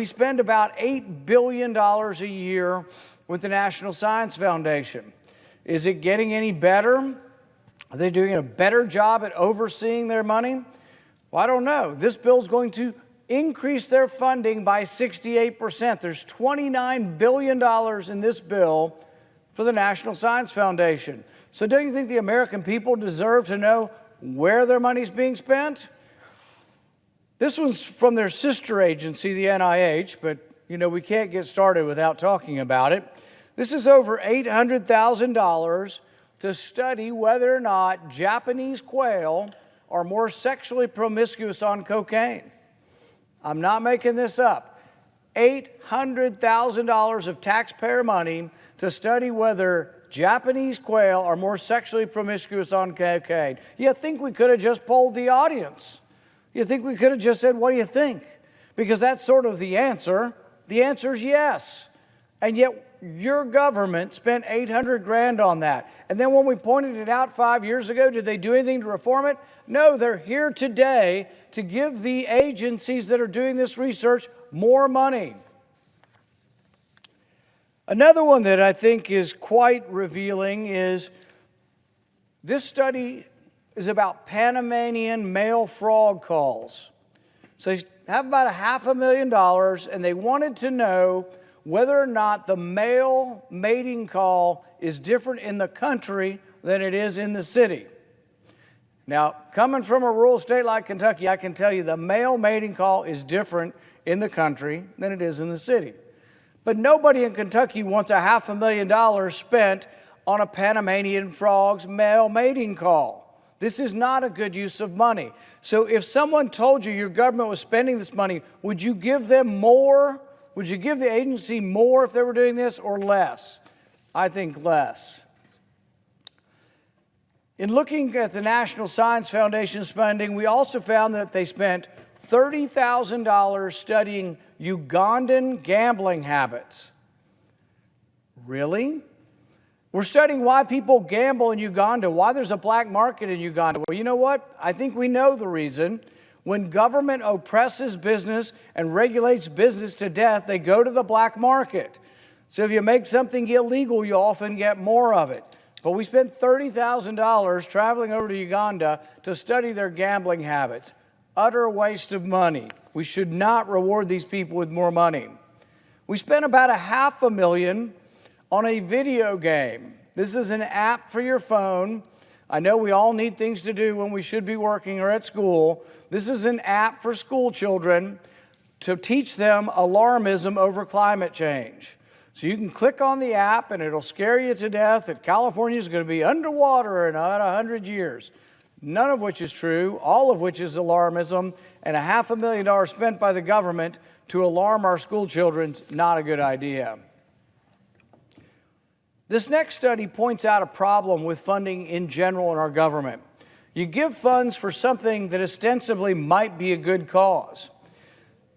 We spend about $8 billion a year with the National Science Foundation. Is it getting any better? Are they doing a better job at overseeing their money? Well, I don't know. This bill is going to increase their funding by 68%. There's $29 billion in this bill for the National Science Foundation. So don't you think the American people deserve to know where their money's being spent? This one's from their sister agency, the NIH, but we can't get started without talking about it. This is over $800,000 to study whether or not Japanese quail are more sexually promiscuous on cocaine. I'm not making this up. $800,000 of taxpayer money to study whether Japanese quail are more sexually promiscuous on cocaine. You think we could have just polled the audience? You think we could have just said, what do you think? Because that's sort of the answer. The answer is yes. And yet your government spent $800,000 on that. And then when we pointed it out 5 years ago, did they do anything to reform it? No, they're here today to give the agencies that are doing this research more money. Another one that I think is quite revealing is this study is about Panamanian male frog calls. So they have about $500,000, and they wanted to know whether or not the male mating call is different in the country than it is in the city. Now, coming from a rural state like Kentucky, I can tell you the male mating call is different in the country than it is in the city. But nobody in Kentucky wants $500,000 spent on a Panamanian frog's male mating call. This is not a good use of money. So if someone told you your government was spending this money, would you give them more? Would you give the agency more if they were doing this or less? I think less. In looking at the National Science Foundation spending, we also found that they spent $30,000 studying Ugandan gambling habits. Really? We're studying why people gamble in Uganda, why there's a black market in Uganda. Well, you know what? I think we know the reason. When government oppresses business and regulates business to death, they go to the black market. So if you make something illegal, you often get more of it. But we spent $30,000 traveling over to Uganda to study their gambling habits. Utter waste of money. We should not reward these people with more money. We spent about $500,000 on a video game. This is an app for your phone. I know we all need things to do when we should be working or at school. This is an app for school children to teach them alarmism over climate change. So you can click on the app and it'll scare you to death that California is going to be underwater in about 100 years. None of which is true, all of which is alarmism, and $500,000 spent by the government to alarm our school children's not a good idea. This next study points out a problem with funding in general in our government. You give funds for something that ostensibly might be a good cause.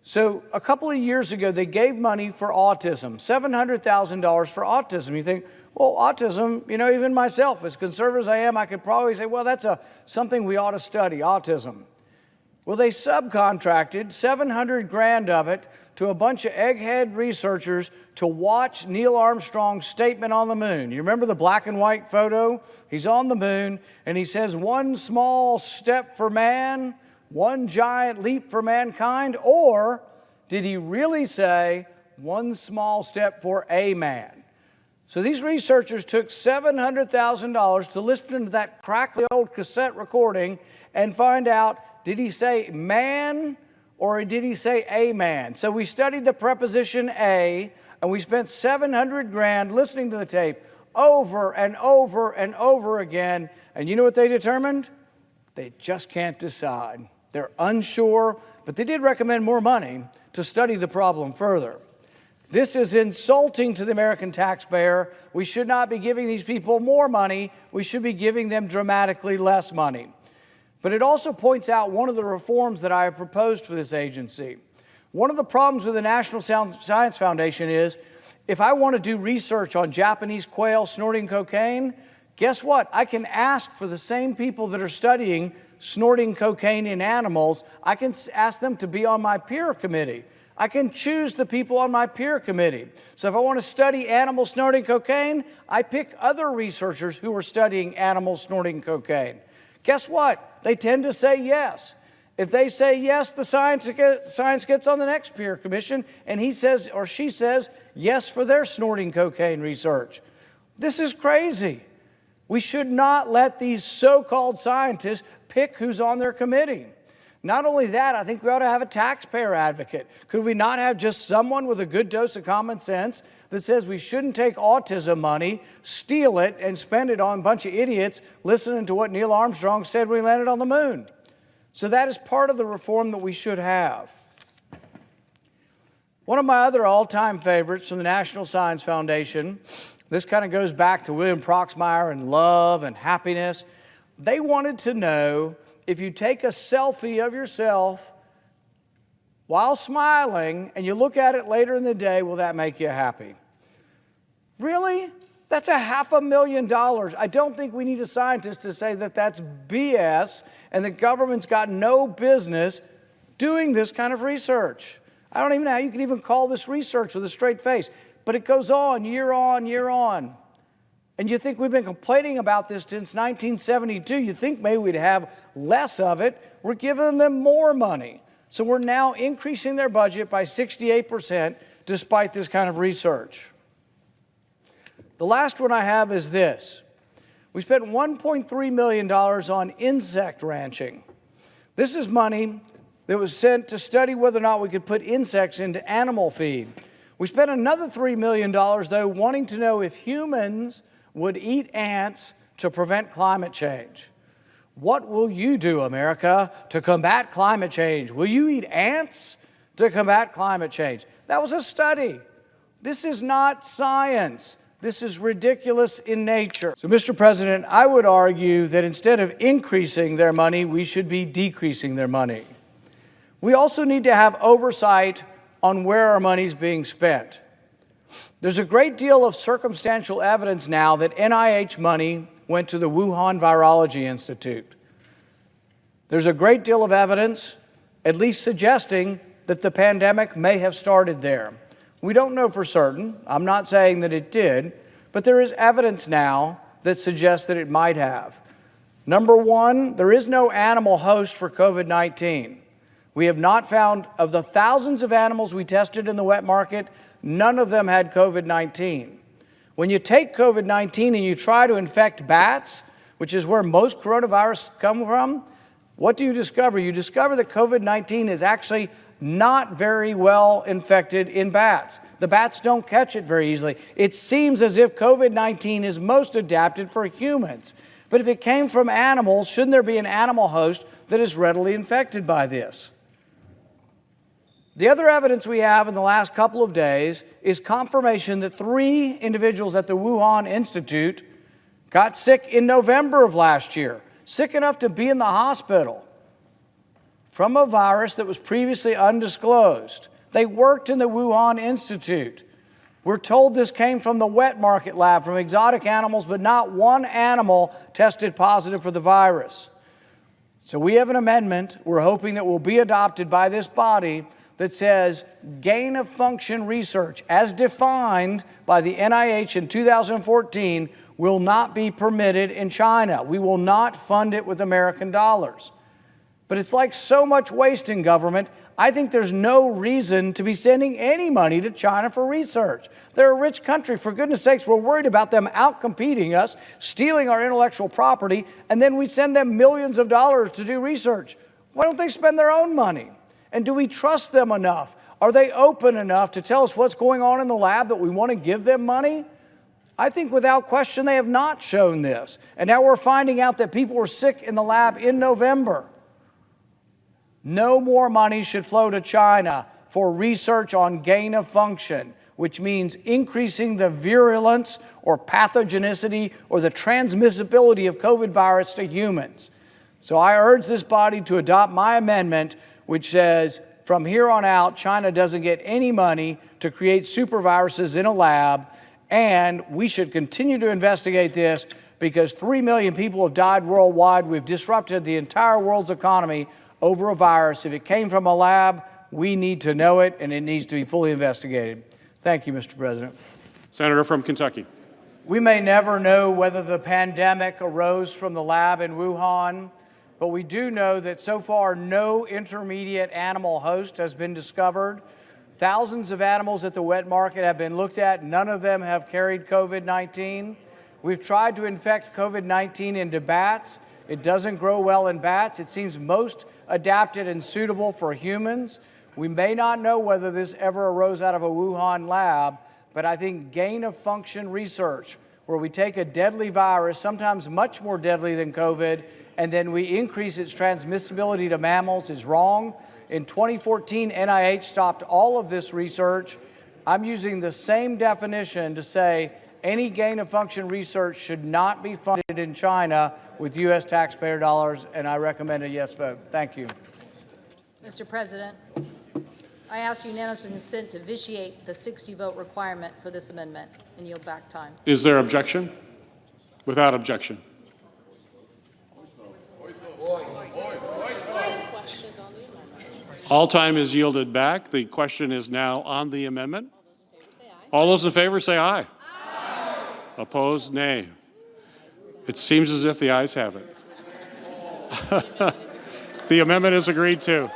So a couple of years ago, they gave money for autism, $700,000 for autism. You think, well, autism, even myself, as conservative as I am, I could probably say, well, that's something we ought to study, autism. Well, they subcontracted $700,000 of it to a bunch of egghead researchers to watch Neil Armstrong's statement on the moon. You remember the black and white photo? He's on the moon, and he says, one small step for man, one giant leap for mankind, or did he really say one small step for a man? So these researchers took $700,000 to listen to that crackly old cassette recording and find out, did he say man or did he say a man? So we studied the preposition a, and we spent $700,000 listening to the tape over and over and over again. And you know what they determined? They just can't decide. They're unsure, but they did recommend more money to study the problem further. This is insulting to the American taxpayer. We should not be giving these people more money. We should be giving them dramatically less money. But it also points out one of the reforms that I have proposed for this agency. One of the problems with the National Science Foundation is if I want to do research on Japanese quail snorting cocaine, guess what? I can ask for the same people that are studying snorting cocaine in animals. I can ask them to be on my peer committee. I can choose the people on my peer committee. So if I want to study animals snorting cocaine, I pick other researchers who are studying animals snorting cocaine. Guess what? They tend to say yes. If they say yes, the science gets on the next peer commission, and he says or she says yes for their snorting cocaine research. This is crazy. We should not let these so-called scientists pick who's on their committee. Not only that, I think we ought to have a taxpayer advocate. Could we not have just someone with a good dose of common sense that says we shouldn't take autism money, steal it, and spend it on a bunch of idiots listening to what Neil Armstrong said when he landed on the moon? So that is part of the reform that we should have. One of my other all-time favorites from the National Science Foundation, this kind of goes back to William Proxmire and love and happiness. They wanted to know if you take a selfie of yourself while smiling and you look at it later in the day, will that make you happy? Really? That's $500,000. I don't think we need a scientist to say that that's BS and the government's got no business doing this kind of research. I don't even know how you can even call this research with a straight face, but it goes on, year on, year on. And you think we've been complaining about this since 1972. You think maybe we'd have less of it. We're giving them more money. So we're now increasing their budget by 68% despite this kind of research. The last one I have is this. We spent $1.3 million on insect ranching. This is money that was sent to study whether or not we could put insects into animal feed. We spent another $3 million, though, wanting to know if humans would eat ants to prevent climate change. What will you do, America, to combat climate change? Will you eat ants to combat climate change? That was a study. This is not science. This is ridiculous in nature. So, Mr. President, I would argue that instead of increasing their money, we should be decreasing their money. We also need to have oversight on where our money is being spent. There's a great deal of circumstantial evidence now that NIH money went to the Wuhan Virology Institute. There's a great deal of evidence, at least suggesting that the pandemic may have started there. We don't know for certain. I'm not saying that it did, but there is evidence now that suggests that it might have. Number one, there is no animal host for COVID-19. We have not found, of the thousands of animals we tested in the wet market, none of them had COVID-19. When you take COVID-19 and you try to infect bats, which is where most coronavirus come from, what do you discover? You discover that COVID-19 is actually not very well infected in bats. The bats don't catch it very easily. It seems as if COVID-19 is most adapted for humans. But if it came from animals, shouldn't there be an animal host that is readily infected by this? The other evidence we have in the last couple of days is confirmation that 3 individuals at the Wuhan Institute got sick in November of last year, sick enough to be in the hospital from a virus that was previously undisclosed. They worked in the Wuhan Institute. We're told this came from the wet market lab, from exotic animals, but not one animal tested positive for the virus. So we have an amendment we're hoping that will be adopted by this body that says gain-of-function research, as defined by the NIH in 2014, will not be permitted in China. We will not fund it with American dollars. But it's like so much waste in government, I think there's no reason to be sending any money to China for research. They're a rich country. For goodness sakes, we're worried about them outcompeting us, stealing our intellectual property, and then we send them millions of dollars to do research. Why don't they spend their own money? And do we trust them enough? Are they open enough to tell us what's going on in the lab that we want to give them money? I think without question they have not shown this. And now we're finding out that people were sick in the lab in November. No more money should flow to China for research on gain of function, which means increasing the virulence or pathogenicity or the transmissibility of COVID virus to humans. So I urge this body to adopt my amendment, which says from here on out, China doesn't get any money to create superviruses in a lab, and we should continue to investigate this because 3 million people have died worldwide. We've disrupted the entire world's economy over a virus. If it came from a lab, We need to know it, and it needs to be fully investigated. Thank you, Mr. President. Senator from Kentucky. We may never know whether the pandemic arose from the lab in Wuhan, but we do know that so far no intermediate animal host has been discovered. Thousands of animals at the wet market have been looked at. None of them have carried COVID-19. We've tried to infect COVID-19 into bats. It doesn't grow well in bats. It seems most adapted and suitable for humans. We may not know whether this ever arose out of a Wuhan lab, but I think gain-of-function research, where we take a deadly virus, sometimes much more deadly than COVID, and then we increase its transmissibility to mammals, is wrong. In 2014, NIH stopped all of this research. I'm using the same definition to say any gain-of-function research should not be funded in China with U.S. taxpayer dollars, and I recommend a yes vote. Thank you. Mr. President, I ask unanimous consent to vitiate the 60-vote requirement for this amendment and yield back time. Is there objection? Without objection. All time is yielded back. The question is now on the amendment. All those in favor say aye. Aye. Opposed, nay. It seems as if the ayes have it. The amendment is agreed to.